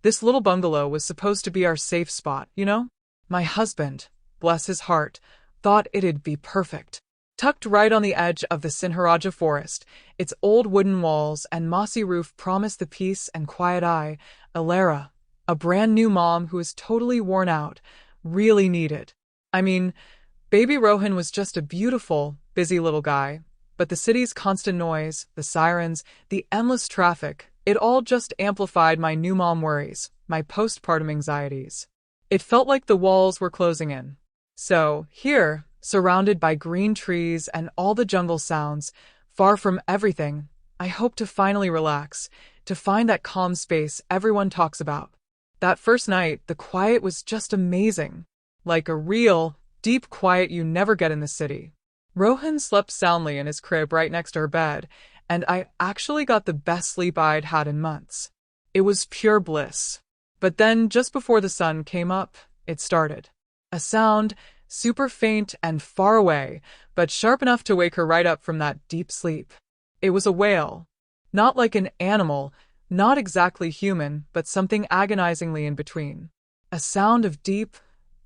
This little bungalow was supposed to be our safe spot, you know? My husband, bless his heart, thought it'd be perfect. Tucked right on the edge of the Sinharaja Forest, its old wooden walls and mossy roof promised the peace and quiet Elara, a brand new mom who was totally worn out, really needed. I mean, baby Rohan was just a beautiful, busy little guy, but the city's constant noise, the sirens, the endless traffic, it all just amplified my new mom worries, my postpartum anxieties. It felt like the walls were closing in. So, here, surrounded by green trees and all the jungle sounds, far from everything, I hope to finally relax, to find that calm space everyone talks about. That first night, the quiet was just amazing. Like a real, deep quiet you never get in the city. Rohan slept soundly in his crib right next to her bed, and I actually got the best sleep I'd had in months. It was pure bliss. But then, just before the sun came up, it started. A sound, super faint and far away, but sharp enough to wake her right up from that deep sleep. It was a wail. Not like an animal, not exactly human, but something agonizingly in between. A sound of deep,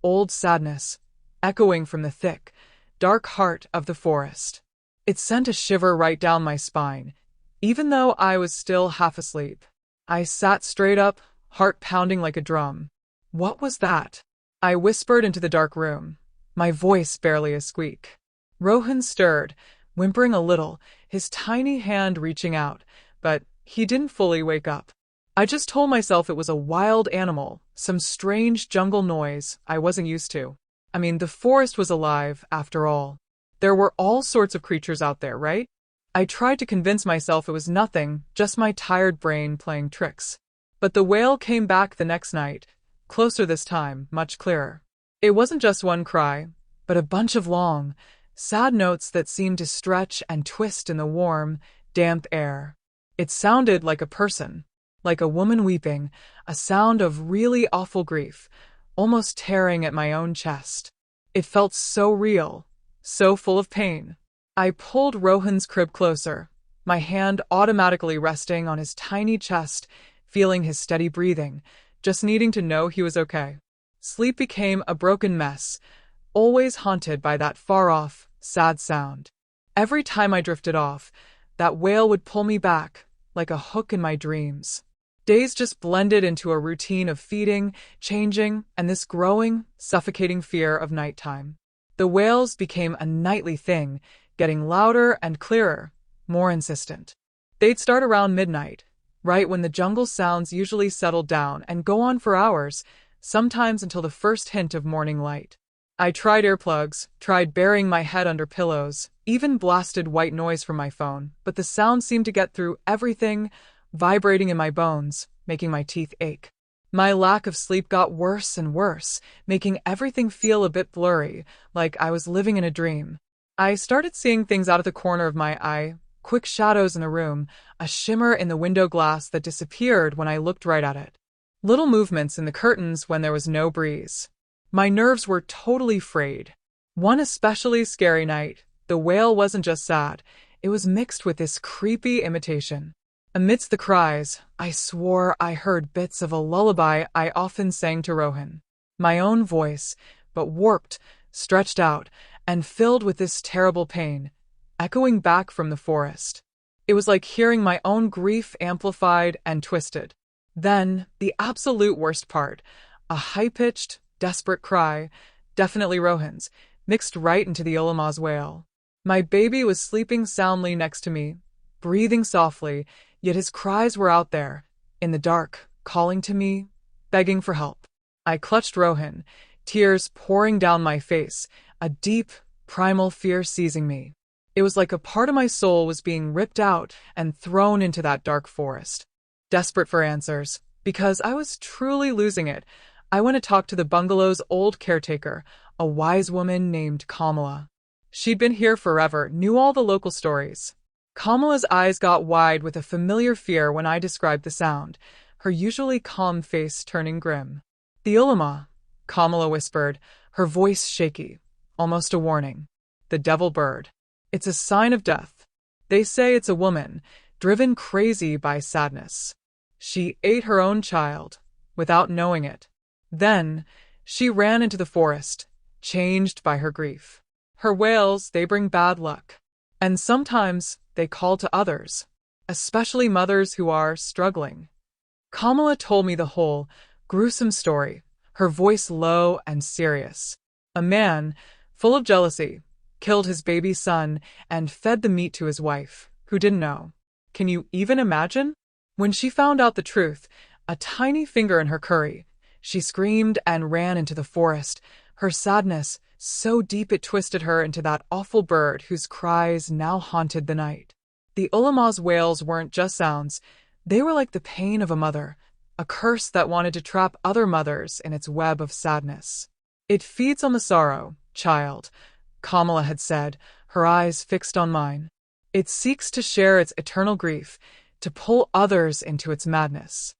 old sadness, echoing from the thick, dark heart of the forest. It sent a shiver right down my spine, even though I was still half asleep. I sat straight up, heart pounding like a drum. What was that? I whispered into the dark room, my voice barely a squeak. Rohan stirred, whimpering a little, his tiny hand reaching out, but he didn't fully wake up. I just told myself it was a wild animal, some strange jungle noise I wasn't used to. I mean, the forest was alive, after all. There were all sorts of creatures out there, right? I tried to convince myself it was nothing, just my tired brain playing tricks. But the wail came back the next night, closer this time, much clearer. It wasn't just one cry, but a bunch of long, sad notes that seemed to stretch and twist in the warm, damp air. It sounded like a person, like a woman weeping, a sound of really awful grief, almost tearing at my own chest. It felt so real, so full of pain. I pulled Rohan's crib closer, my hand automatically resting on his tiny chest, feeling his steady breathing, just needing to know he was okay. Sleep became a broken mess, always haunted by that far-off, sad sound. Every time I drifted off, that wail would pull me back, like a hook in my dreams. Days just blended into a routine of feeding, changing, and this growing, suffocating fear of nighttime. The wails became a nightly thing, getting louder and clearer, more insistent. They'd start around midnight, right when the jungle sounds usually settled down, and go on for hours, sometimes until the first hint of morning light. I tried earplugs, tried burying my head under pillows, even blasted white noise from my phone, but the sound seemed to get through everything, vibrating in my bones, making my teeth ache. My lack of sleep got worse and worse, making everything feel a bit blurry, like I was living in a dream. I started seeing things out of the corner of my eye, quick shadows in the room, a shimmer in the window glass that disappeared when I looked right at it. Little movements in the curtains when there was no breeze. My nerves were totally frayed. One especially scary night, the wail wasn't just sad, it was mixed with this creepy imitation. Amidst the cries, I swore I heard bits of a lullaby I often sang to Rohan. My own voice, but warped, stretched out, and filled with this terrible pain, echoing back from the forest. It was like hearing my own grief amplified and twisted. Then, the absolute worst part, a high-pitched, desperate cry, definitely Rohan's, mixed right into the Ulama's wail. My baby was sleeping soundly next to me, breathing softly, yet his cries were out there, in the dark, calling to me, begging for help. I clutched Rohan, tears pouring down my face, a deep, primal fear seizing me. It was like a part of my soul was being ripped out and thrown into that dark forest. Desperate for answers, because I was truly losing it, I went to talk to the bungalow's old caretaker, a wise woman named Kamala. She'd been here forever, knew all the local stories. Kamala's eyes got wide with a familiar fear when I described the sound, her usually calm face turning grim. "The Ulama," Kamala whispered, her voice shaky, almost a warning. "The devil bird. It's a sign of death. They say it's a woman, driven crazy by sadness. She ate her own child, without knowing it. Then, she ran into the forest, changed by her grief. Her wails, they bring bad luck. And sometimes they call to others, especially mothers who are struggling. Kamala told me the whole, gruesome story, her voice low and serious. A man, full of jealousy, killed his baby son and fed the meat to his wife, who didn't know. Can you even imagine? When she found out the truth, a tiny finger in her curry, she screamed and ran into the forest, her sadness so deep it twisted her into that awful bird whose cries now haunted the night. The Ulama's wails weren't just sounds, they were like the pain of a mother, a curse that wanted to trap other mothers in its web of sadness. It feeds on the sorrow, child, Kamala had said, her eyes fixed on mine. It seeks to share its eternal grief, to pull others into its madness.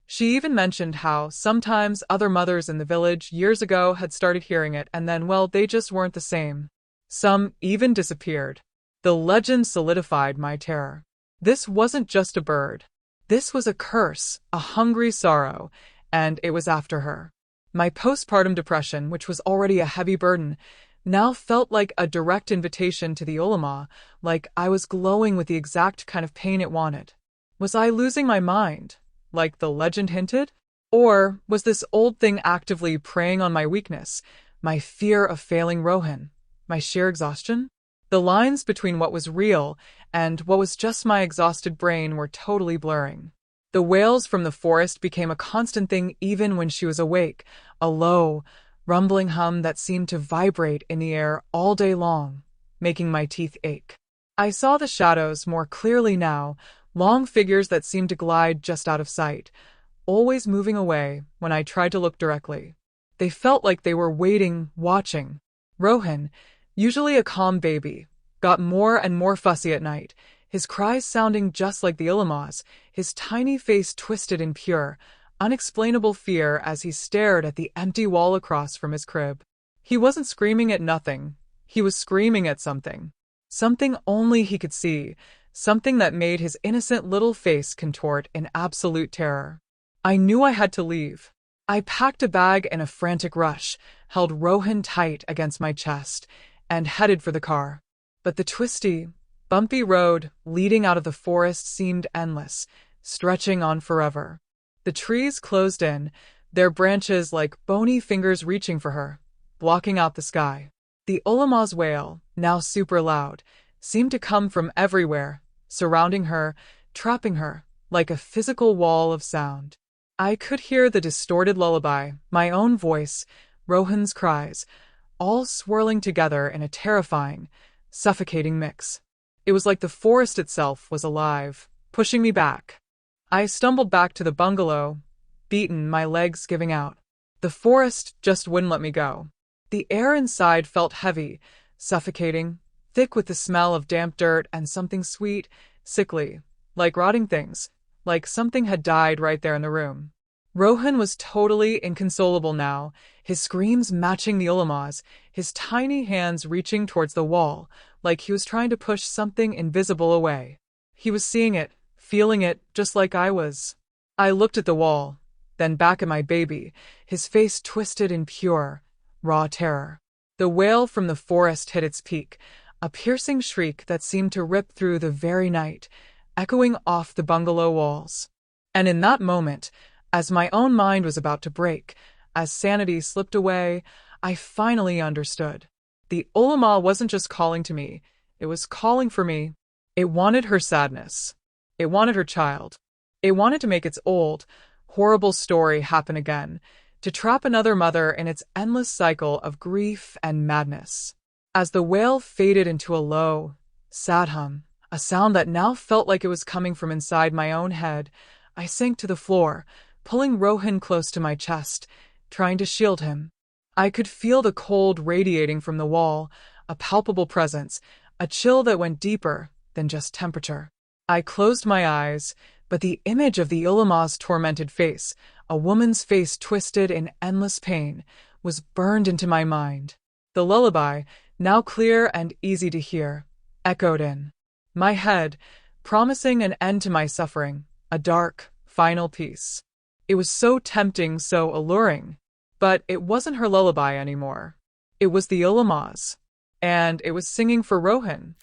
She even mentioned how sometimes other mothers in the village years ago had started hearing it and then, well, they just weren't the same. Some even disappeared. The legend solidified my terror. This wasn't just a bird. This was a curse, a hungry sorrow, and it was after her. My postpartum depression, which was already a heavy burden, now felt like a direct invitation to the Ulama, like I was glowing with the exact kind of pain it wanted. Was I losing my mind, like the legend hinted? Or was this old thing actively preying on my weakness, my fear of failing Rohan, my sheer exhaustion? The lines between what was real and what was just my exhausted brain were totally blurring. The wails from the forest became a constant thing even when she was awake, a low, rumbling hum that seemed to vibrate in the air all day long, making my teeth ache. I saw the shadows more clearly now, long figures that seemed to glide just out of sight, always moving away when I tried to look directly. They felt like they were waiting, watching. Rohan, usually a calm baby, got more and more fussy at night, his cries sounding just like the Ulama's, his tiny face twisted in pure, unexplainable fear as he stared at the empty wall across from his crib. He wasn't screaming at nothing. He was screaming at something. Something only he could see, something that made his innocent little face contort in absolute terror. I knew I had to leave. I packed a bag in a frantic rush, held Rohan tight against my chest, and headed for the car. But the twisty, bumpy road leading out of the forest seemed endless, stretching on forever. The trees closed in, their branches like bony fingers reaching for her, blocking out the sky. The Ulama's wail, now super loud, seemed to come from everywhere, surrounding her, trapping her, like a physical wall of sound. I could hear the distorted lullaby, my own voice, Rohan's cries, all swirling together in a terrifying, suffocating mix. It was like the forest itself was alive, pushing me back. I stumbled back to the bungalow, beaten, my legs giving out. The forest just wouldn't let me go. The air inside felt heavy, suffocating, thick with the smell of damp dirt and something sweet, sickly, like rotting things, like something had died right there in the room. Rohan was totally inconsolable now, his screams matching the Ulama's, his tiny hands reaching towards the wall, like he was trying to push something invisible away. He was seeing it, feeling it, just like I was. I looked at the wall, then back at my baby, his face twisted in pure, raw terror. The wail from the forest hit its peak, a piercing shriek that seemed to rip through the very night, echoing off the bungalow walls. And in that moment, as my own mind was about to break, as sanity slipped away, I finally understood. The Ulama wasn't just calling to me, it was calling for me. It wanted her sadness. It wanted her child. It wanted to make its old, horrible story happen again, to trap another mother in its endless cycle of grief and madness. As the wail faded into a low, sad hum, a sound that now felt like it was coming from inside my own head, I sank to the floor, pulling Rohan close to my chest, trying to shield him. I could feel the cold radiating from the wall, a palpable presence, a chill that went deeper than just temperature. I closed my eyes, but the image of the Ulama's tormented face, a woman's face twisted in endless pain, was burned into my mind. The lullaby, now clear and easy to hear, echoed in my head, promising an end to my suffering, a dark, final peace. It was so tempting, so alluring. But it wasn't her lullaby anymore. It was the Ulama's. And it was singing for Rohan.